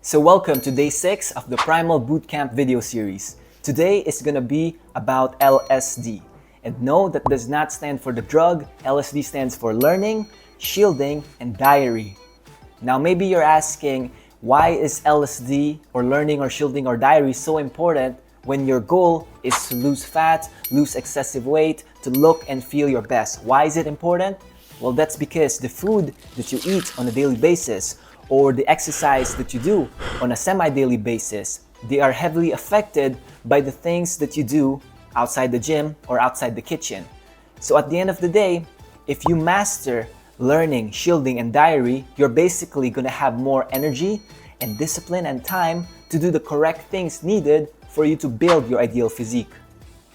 So welcome to day 6 of the Primal Bootcamp video series. Today is going to be about LSD. And no, that does not stand for the drug. LSD stands for learning, shielding, and diary. Now maybe you're asking, why is LSD or learning or shielding or diary so important when your goal is to lose fat, lose excessive weight, to look and feel your best? Why is it important? Well, that's because the food that you eat on a daily basis or the exercise that you do on a semi-daily basis, they are heavily affected by the things that you do outside the gym or outside the kitchen. So at the end of the day, if you master learning, shielding, and diary, you're basically going to have more energy and discipline and time to do the correct things needed for you to build your ideal physique.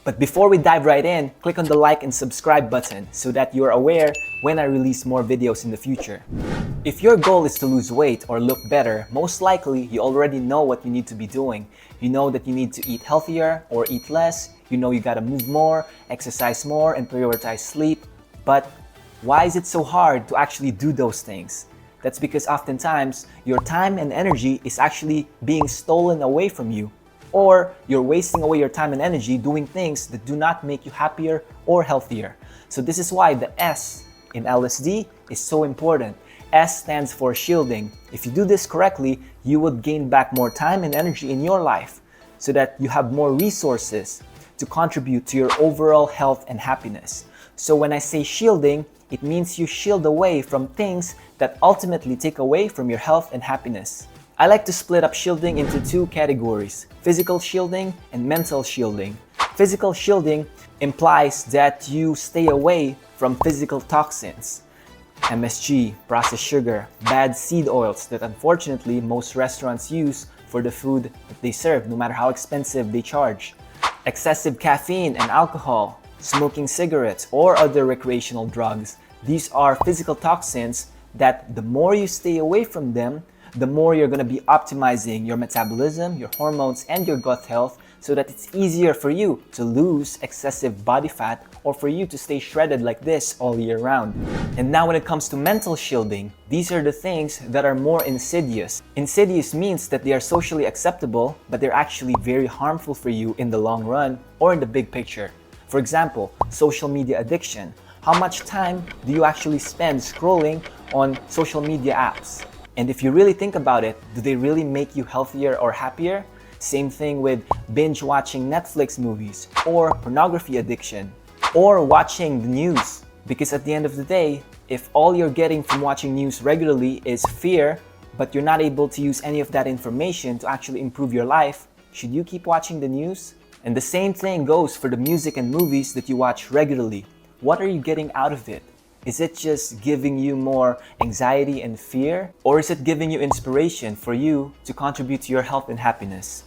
But before we dive right in, click on the like and subscribe button so that you're aware when I release more videos in the future. If your goal is to lose weight or look better, most likely you already know what you need to be doing. You know that you need to eat healthier or eat less. You know you gotta move more, exercise more, and prioritize sleep. But why is it so hard to actually do those things? That's because oftentimes your time and energy is actually being stolen away from you, or you're wasting away your time and energy doing things that do not make you happier or healthier. So this is why the S in LSD is so important. S stands for shielding. If you do this correctly, you would gain back more time and energy in your life so that you have more resources to contribute to your overall health and happiness. So when I say shielding, it means you shield away from things that ultimately take away from your health and happiness. I like to split up shielding into two categories: physical shielding and mental shielding. Physical shielding implies that you stay away from physical toxins, MSG, processed sugar, bad seed oils that unfortunately most restaurants use for the food that they serve, no matter how expensive they charge. Excessive caffeine and alcohol, smoking cigarettes, or other recreational drugs. These are physical toxins that the more you stay away from them, the more you're going to be optimizing your metabolism, your hormones, and your gut health so that it's easier for you to lose excessive body fat or for you to stay shredded like this all year round. And now when it comes to mental shielding, these are the things that are more insidious. Insidious means that they are socially acceptable, but they're actually very harmful for you in the long run or in the big picture. For example, social media addiction. How much time do you actually spend scrolling on social media apps? And if you really think about it, do they really make you healthier or happier? Same thing with binge watching Netflix movies, or pornography addiction, or watching the news. Because at the end of the day, if all you're getting from watching news regularly is fear, but you're not able to use any of that information to actually improve your life, should you keep watching the news? And the same thing goes for the music and movies that you watch regularly. What are you getting out of it? Is it just giving you more anxiety and fear? Or is it giving you inspiration for you to contribute to your health and happiness?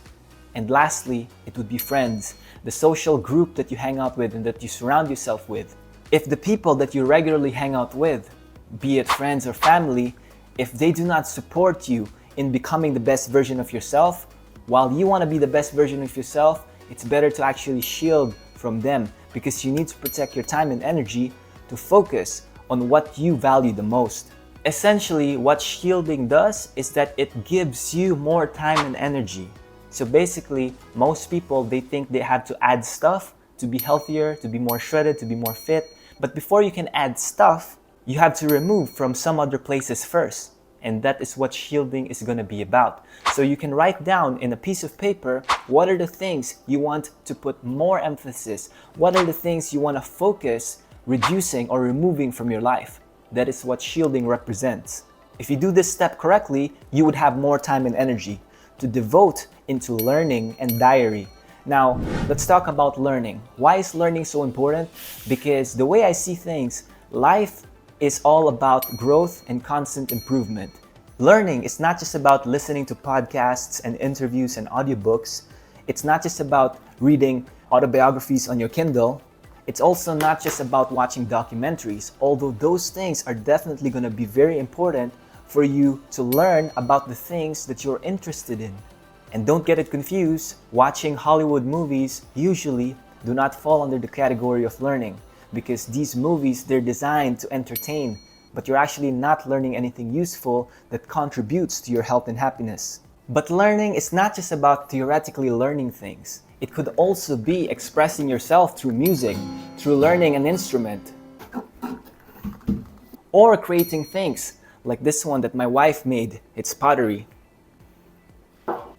And lastly, it would be friends, the social group that you hang out with and that you surround yourself with. If the people that you regularly hang out with, be it friends or family, if they do not support you in becoming the best version of yourself, while you want to be the best version of yourself, it's better to actually shield from them because you need to protect your time and energy to focus on what you value the most. Essentially, what shielding does is that it gives you more time and energy. So basically, most people, they think they have to add stuff to be healthier, to be more shredded, to be more fit. But before you can add stuff, you have to remove from some other places first. And that is what shielding is going to be about. So you can write down in a piece of paper, what are the things you want to put more emphasis? What are the things you want to focus reducing or removing from your life? That is what shielding represents. If you do this step correctly, you would have more time and energy to devote into learning and diary. Now, let's talk about learning. Why is learning so important? Because the way I see things, life is all about growth and constant improvement. Learning is not just about listening to podcasts and interviews and audiobooks. It's not just about reading autobiographies on your Kindle. It's also not just about watching documentaries, although those things are definitely going to be very important for you to learn about the things that you're interested in. And don't get it confused, watching Hollywood movies usually do not fall under the category of learning because these movies, they're designed to entertain, but you're actually not learning anything useful that contributes to your health and happiness. But learning is not just about theoretically learning things. It could also be expressing yourself through music, through learning an instrument, or creating things like this one that my wife made. It's pottery.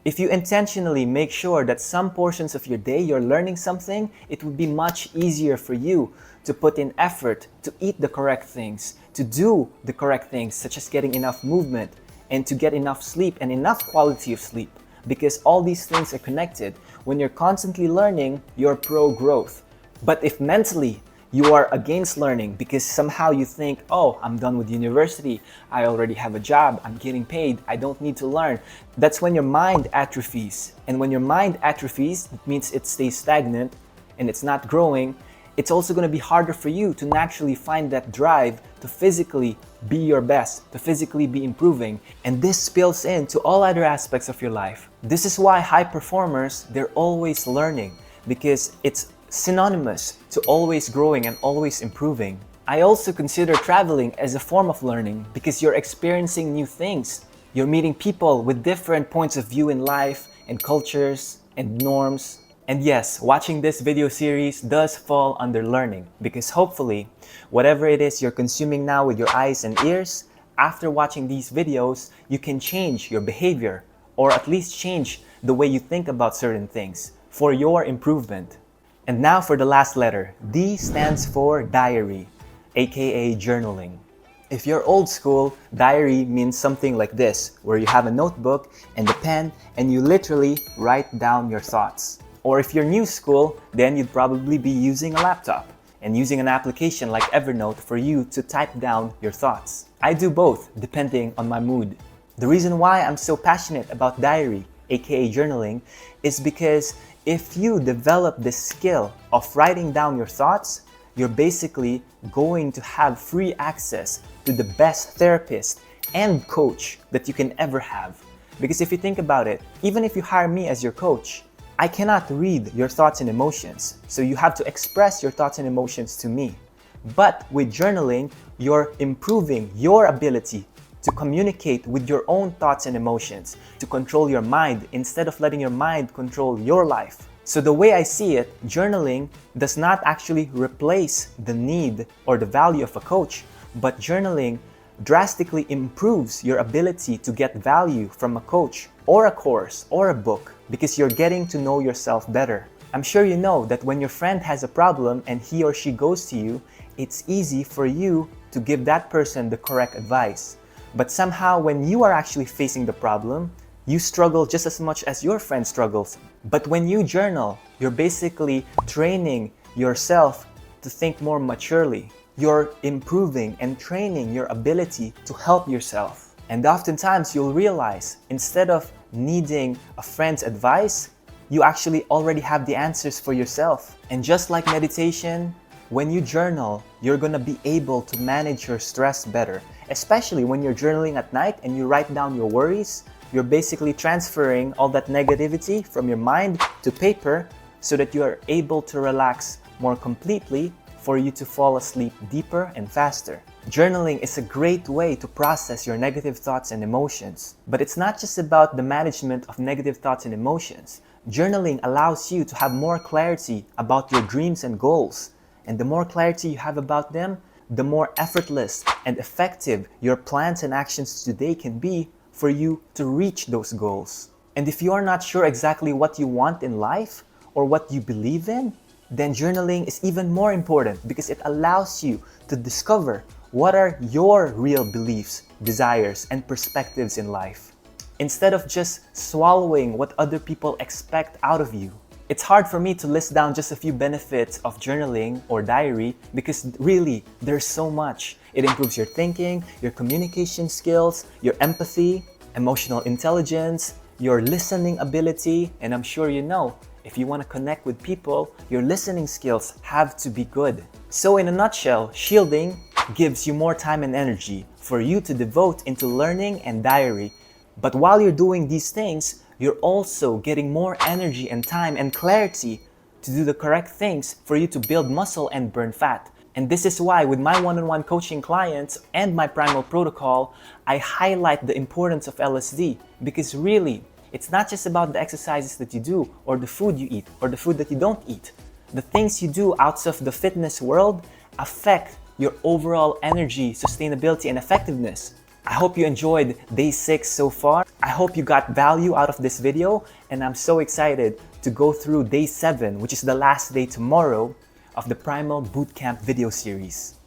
If you intentionally make sure that some portions of your day you're learning something, it would be much easier for you to put in effort, to eat the correct things, to do the correct things, such as getting enough movement, and to get enough sleep and enough quality of sleep. Because all these things are connected. When you're constantly learning, you're pro-growth. But if mentally you are against learning because somehow you think, oh, I'm done with university, I already have a job, I'm getting paid, I don't need to learn, that's when your mind atrophies. And when your mind atrophies, it means it stays stagnant and it's not growing. It's also going to be harder for you to naturally find that drive to physically be your best, to physically be improving. And this spills into all other aspects of your life. This is why high performers, they're always learning, because it's synonymous to always growing and always improving. I also consider traveling as a form of learning because you're experiencing new things. You're meeting people with different points of view in life and cultures and norms. And yes, watching this video series does fall under learning because hopefully, whatever it is you're consuming now with your eyes and ears, after watching these videos, you can change your behavior or at least change the way you think about certain things for your improvement. And now for the last letter. D stands for diary, aka journaling. If you're old school, diary means something like this, where you have a notebook and a pen and you literally write down your thoughts. Or if you're new school, then you'd probably be using a laptop and using an application like Evernote for you to type down your thoughts. I do both, depending on my mood. The reason why I'm so passionate about diary, aka journaling, is because if you develop the skill of writing down your thoughts, you're basically going to have free access to the best therapist and coach that you can ever have. Because if you think about it, even if you hire me as your coach, I cannot read your thoughts and emotions. So you have to express your thoughts and emotions to me. But with journaling, you're improving your ability to communicate with your own thoughts and emotions, to control your mind instead of letting your mind control your life. So the way I see it, journaling does not actually replace the need or the value of a coach, but journaling drastically improves your ability to get value from a coach or a course or a book because you're getting to know yourself better. I'm sure you know that when your friend has a problem and he or she goes to you, it's easy for you to give that person the correct advice. But somehow when you are actually facing the problem, you struggle just as much as your friend struggles. But when you journal, you're basically training yourself to think more maturely. You're improving and training your ability to help yourself. And oftentimes you'll realize instead of needing a friend's advice, you actually already have the answers for yourself. And just like meditation, when you journal, you're gonna be able to manage your stress better. Especially when you're journaling at night and you write down your worries, you're basically transferring all that negativity from your mind to paper so that you are able to relax more completely for you to fall asleep deeper and faster. Journaling is a great way to process your negative thoughts and emotions. But it's not just about the management of negative thoughts and emotions. Journaling allows you to have more clarity about your dreams and goals. And the more clarity you have about them, the more effortless and effective your plans and actions today can be for you to reach those goals. And if you are not sure exactly what you want in life or what you believe in, then journaling is even more important because it allows you to discover what are your real beliefs, desires, and perspectives in life. Instead of just swallowing what other people expect out of you. It's hard for me to list down just a few benefits of journaling or diary because really, there's so much. It improves your thinking, your communication skills, your empathy, emotional intelligence, your listening ability, and I'm sure you know, if you want to connect with people, your listening skills have to be good. So in a nutshell, shielding gives you more time and energy for you to devote into learning and diary. But while you're doing these things, you're also getting more energy and time and clarity to do the correct things for you to build muscle and burn fat. And this is why with my one-on-one coaching clients and my Primal protocol, I highlight the importance of LSD because really, It's not just about the exercises that you do, or the food you eat, or the food that you don't eat. The things you do outside of the fitness world affect your overall energy, sustainability, and effectiveness. I hope you enjoyed day 6 so far. I hope you got value out of this video, and I'm so excited to go through day 7, which is the last day tomorrow of the Primal Bootcamp video series.